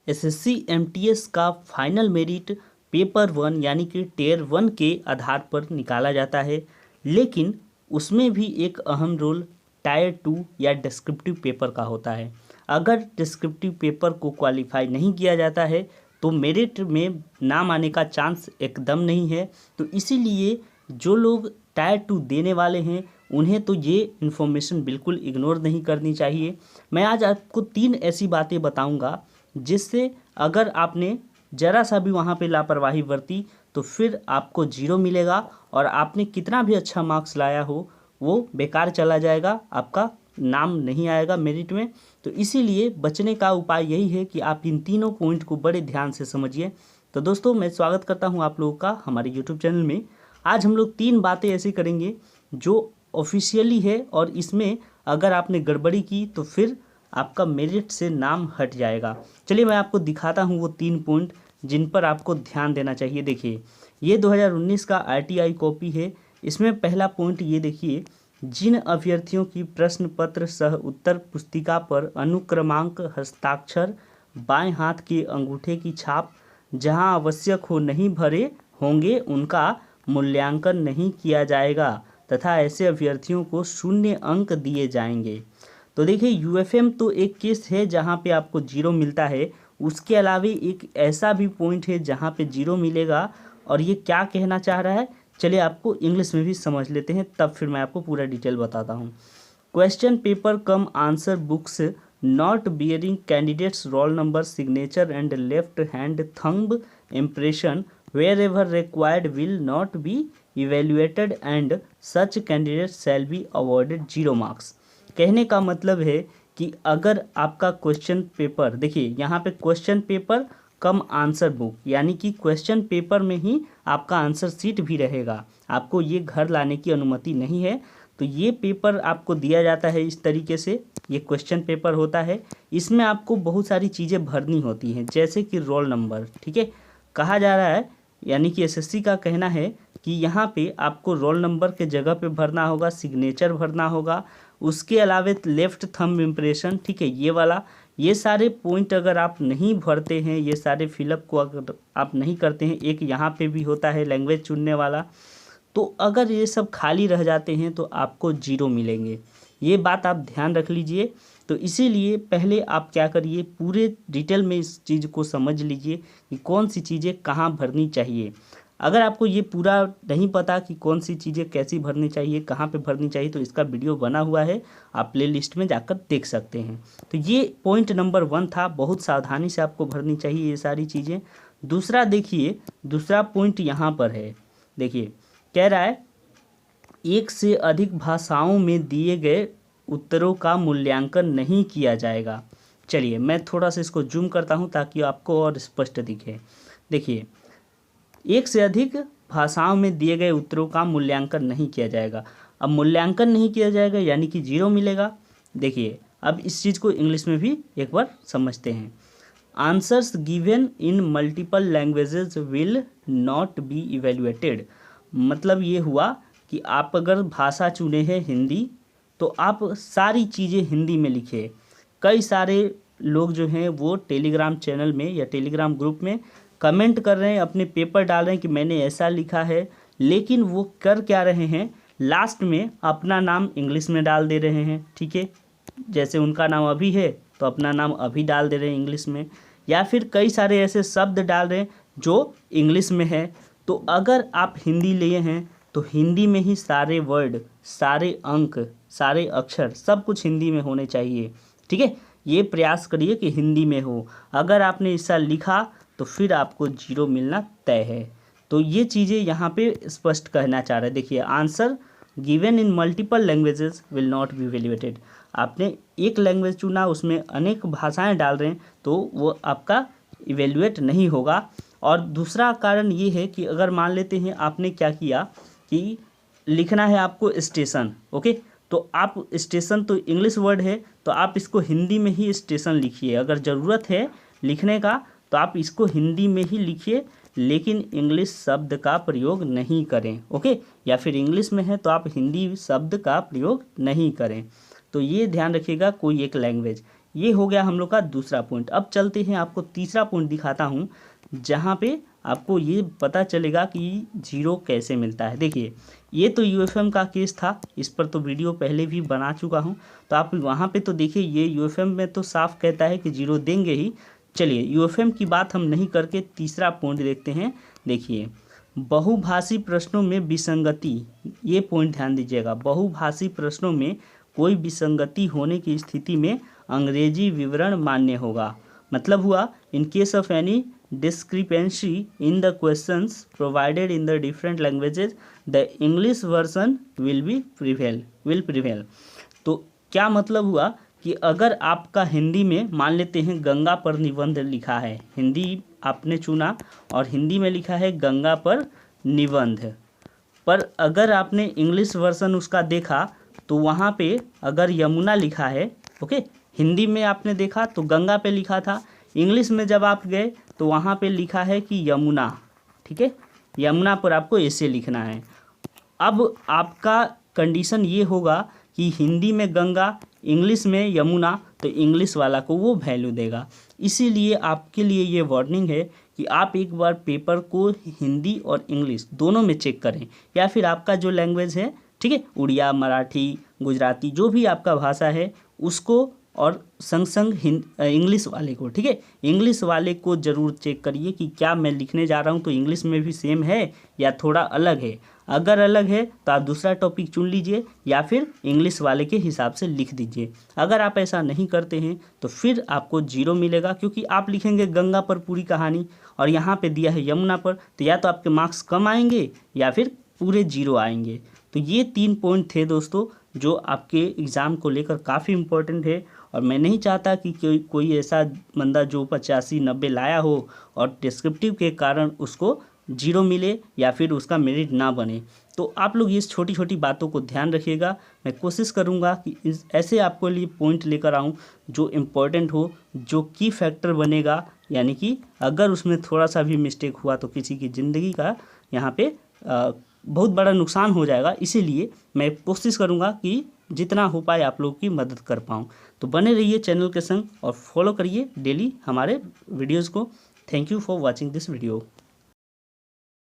SSC MTS का final merit paper 1 यानी कि टियर 1 के आधार पर निकाला जाता है, लेकिन उसमें भी एक अहम रोल टायर 2 या डिस्क्रिप्टिव पेपर का होता है। अगर डिस्क्रिप्टिव पेपर को क्वालिफाई नहीं किया जाता है तो मेरिट में नाम आने का चांस एकदम नहीं है। तो इसीलिए जो लोग टायर 2 देने वाले हैं उन्हें तो ये इन्फॉर्मेशन बिल्कुल इग्नोर नहीं करनी चाहिए। मैं आज आपको 3 ऐसी बातें बताऊंगा जिससे अगर आपने ज़रा सा भी वहाँ पे लापरवाही बरती तो फिर आपको 0 मिलेगा और आपने कितना भी अच्छा मार्क्स लाया हो वो बेकार चला जाएगा, आपका नाम नहीं आएगा मेरिट में। तो इसीलिए बचने का उपाय यही है कि आप इन तीनों पॉइंट को बड़े ध्यान से समझिए। तो दोस्तों, मैं स्वागत करता हूं आप लोगों का हमारे यूट्यूब चैनल में। आज हम लोग 3 बातें ऐसी करेंगे जो ऑफिशियली है और इसमें अगर आपने गड़बड़ी की तो फिर आपका मेरिट से नाम हट जाएगा। चलिए मैं आपको दिखाता हूँ वो 3 पॉइंट जिन पर आपको ध्यान देना चाहिए। देखिए, ये 2019 का आरटीआई कॉपी है। इसमें पहला पॉइंट ये देखिए, जिन अभ्यर्थियों की प्रश्न पत्र सह उत्तर पुस्तिका पर अनुक्रमांक, हस्ताक्षर, बाएं हाथ के अंगूठे की छाप जहां आवश्यक हो नहीं भरे होंगे उनका मूल्यांकन नहीं किया जाएगा तथा ऐसे अभ्यर्थियों को 0 अंक दिए जाएंगे। तो देखिए, यूएफएम तो एक केस है जहां पे आपको 0 मिलता है, उसके अलावा एक ऐसा भी पॉइंट है जहां पे 0 मिलेगा। और ये क्या कहना चाह रहा है, चलिए आपको इंग्लिश में भी समझ लेते हैं, तब फिर मैं आपको पूरा डिटेल बताता हूँ। Question paper cum answer books not bearing candidates roll number, signature and left hand thumb impression wherever required will not be evaluated and such candidate shall be awarded 0 marks. कहने का मतलब है कि अगर आपका question paper, देखिए यहाँ पे question paper cum answer book यानी कि क्वेश्चन पेपर में ही आपका आंसर सीट भी रहेगा, आपको ये घर लाने की अनुमति नहीं है। तो ये पेपर आपको दिया जाता है इस तरीके से, ये क्वेश्चन पेपर होता है। इसमें आपको बहुत सारी चीज़ें भरनी होती हैं जैसे कि रोल नंबर, ठीक है, कहा जा रहा है, यानी कि एसएससी का कहना है कि यहाँ पे आपको रोल नंबर के जगह पे भरना होगा, सिग्नेचर भरना होगा, उसके अलावा लेफ्ट थंब इम्प्रेशन, ठीक है, ये वाला, ये सारे पॉइंट अगर आप नहीं भरते हैं, ये सारे फिलअप को अगर आप नहीं करते हैं, एक यहाँ पे भी होता है लैंग्वेज चुनने वाला, तो अगर ये सब खाली रह जाते हैं तो आपको 0 मिलेंगे। ये बात आप ध्यान रख लीजिए। तो इसीलिए पहले आप क्या करिए, पूरे डिटेल में इस चीज़ को समझ लीजिए कि कौन सी चीज़ें कहाँ भरनी चाहिए। अगर आपको ये पूरा नहीं पता कि कौन सी चीज़ें कैसी भरनी चाहिए, कहाँ पे भरनी चाहिए, तो इसका वीडियो बना हुआ है, आप प्ले लिस्ट में जाकर देख सकते हैं। तो ये पॉइंट नंबर 1 था, बहुत सावधानी से आपको भरनी चाहिए ये सारी चीज़ें। दूसरा देखिए, दूसरा पॉइंट यहाँ पर है, देखिए कह रहा है 1 से अधिक भाषाओं में दिए गए उत्तरों का मूल्यांकन नहीं किया जाएगा। चलिए मैं थोड़ा सा इसको जूम करता हूँ ताकि आपको और स्पष्ट दिखे। देखिए, 1 से अधिक भाषाओं में दिए गए उत्तरों का मूल्यांकन नहीं किया जाएगा। अब मूल्यांकन नहीं किया जाएगा यानी कि 0 मिलेगा। देखिए, अब इस चीज़ को इंग्लिश में भी एक बार समझते हैं। Answers given in multiple languages will not be evaluated. मतलब ये हुआ कि आप अगर भाषा चुने हैं हिंदी, तो आप सारी चीज़ें हिंदी में लिखिए। कई सारे लोग जो हैं वो टेलीग्राम चैनल में या टेलीग्राम ग्रुप में कमेंट कर रहे हैं, अपने पेपर डाल रहे हैं कि मैंने ऐसा लिखा है, लेकिन वो कर क्या रहे हैं, लास्ट में अपना नाम इंग्लिश में डाल दे रहे हैं, ठीक है, जैसे उनका नाम अभी है तो अपना नाम अभी डाल दे रहे हैं इंग्लिश में, या फिर कई सारे ऐसे शब्द डाल रहे हैं जो इंग्लिश में है। तो अगर आप हिंदी लिए हैं तो हिंदी में ही सारे वर्ड, सारे अंक, सारे अक्षर, सब कुछ हिंदी में होने चाहिए, ठीक है। ये प्रयास करिए कि हिंदी में हो। अगर आपने ऐसा लिखा तो फिर आपको 0 मिलना तय है। तो ये चीज़ें यहाँ पे स्पष्ट कहना चाह रहे हैं। देखिए, answer given in multiple languages will not be evaluated. आपने एक लैंग्वेज चुना, उसमें अनेक भाषाएं डाल रहे हैं तो वो आपका इवेल्युएट नहीं होगा। और दूसरा कारण ये है कि अगर मान लेते हैं आपने क्या किया कि लिखना है आपको स्टेशन, ओके, तो आप स्टेशन तो इंग्लिश वर्ड है तो आप इसको हिंदी में ही स्टेशन लिखिए। अगर ज़रूरत है लिखने का तो आप इसको हिंदी में ही लिखिए, लेकिन इंग्लिश शब्द का प्रयोग नहीं करें, ओके, या फिर इंग्लिश में है तो आप हिंदी शब्द का प्रयोग नहीं करें। तो ये ध्यान रखिएगा, कोई एक लैंग्वेज। ये हो गया हम लोग का दूसरा पॉइंट। अब चलते हैं, आपको तीसरा पॉइंट दिखाता हूँ जहाँ पे आपको ये पता चलेगा कि जीरो कैसे मिलता है। देखिए, ये तो यूएफएम का केस था, इस पर तो वीडियो पहले भी बना चुका हूँ, तो आप वहाँ पे तो देखिए ये यूएफएम में तो साफ कहता है कि जीरो देंगे ही। चलिए, यूएफएम की बात हम नहीं करके तीसरा पॉइंट देखते हैं। देखिए, बहुभाषी प्रश्नों में विसंगति, ये पॉइंट ध्यान दीजिएगा। बहुभाषी प्रश्नों में कोई विसंगति होने की स्थिति में अंग्रेजी विवरण मान्य होगा। मतलब हुआ, in case of any discrepancy in the questions provided in the different languages the English version will prevail। तो क्या मतलब हुआ कि अगर आपका हिंदी में मान लेते हैं गंगा पर निबंध लिखा है, हिंदी आपने चुना और हिंदी में लिखा है गंगा पर निबंध, पर अगर आपने इंग्लिश वर्जन उसका देखा तो वहाँ पे अगर यमुना लिखा है, ओके, हिंदी में आपने देखा तो गंगा पे लिखा था, इंग्लिश में जब आप गए तो वहाँ पे लिखा है कि यमुना, ठीक है, यमुना पर आपको ऐसे लिखना है। अब आपका कंडीशन ये होगा कि हिंदी में गंगा, इंग्लिश में यमुना, तो इंग्लिश वाला को वो वैल्यू देगा। इसीलिए आपके लिए ये वार्निंग है कि आप एक बार पेपर को हिंदी और इंग्लिश दोनों में चेक करें, या फिर आपका जो लैंग्वेज है, ठीक है, उड़िया, मराठी, गुजराती, जो भी आपका भाषा है उसको, और संग संग इंग्लिश वाले को, ठीक है, इंग्लिश वाले को ज़रूर चेक करिए कि क्या मैं लिखने जा रहा हूँ तो इंग्लिश में भी सेम है या थोड़ा अलग है। अगर अलग है तो आप दूसरा टॉपिक चुन लीजिए या फिर इंग्लिश वाले के हिसाब से लिख दीजिए। अगर आप ऐसा नहीं करते हैं तो फिर आपको जीरो मिलेगा, क्योंकि आप लिखेंगे गंगा पर पूरी कहानी और यहाँ पे दिया है यमुना पर, तो या तो आपके मार्क्स कम आएंगे या फिर पूरे जीरो आएंगे। तो ये 3 पॉइंट थे दोस्तों जो आपके एग्ज़ाम को लेकर काफ़ी इम्पोर्टेंट है, और मैं नहीं चाहता कि कोई ऐसा बंदा जो 85-90 लाया हो और डिस्क्रिप्टिव के कारण उसको जीरो मिले या फिर उसका मेरिट ना बने। तो आप लोग इस छोटी छोटी बातों को ध्यान रखिएगा। मैं कोशिश करूंगा कि ऐसे आपको लिए पॉइंट लेकर आऊं जो इम्पोर्टेंट हो, जो की फैक्टर बनेगा, यानी कि अगर उसमें थोड़ा सा भी मिस्टेक हुआ तो किसी की ज़िंदगी का यहाँ पे बहुत बड़ा नुकसान हो जाएगा। इसीलिए मैं कोशिश करूँगा कि जितना हो पाए आप लोगों की मदद कर पाऊँ। तो बने रहिए चैनल के संग और फॉलो करिए डेली हमारे वीडियोज़ को। Thank you for watching this video.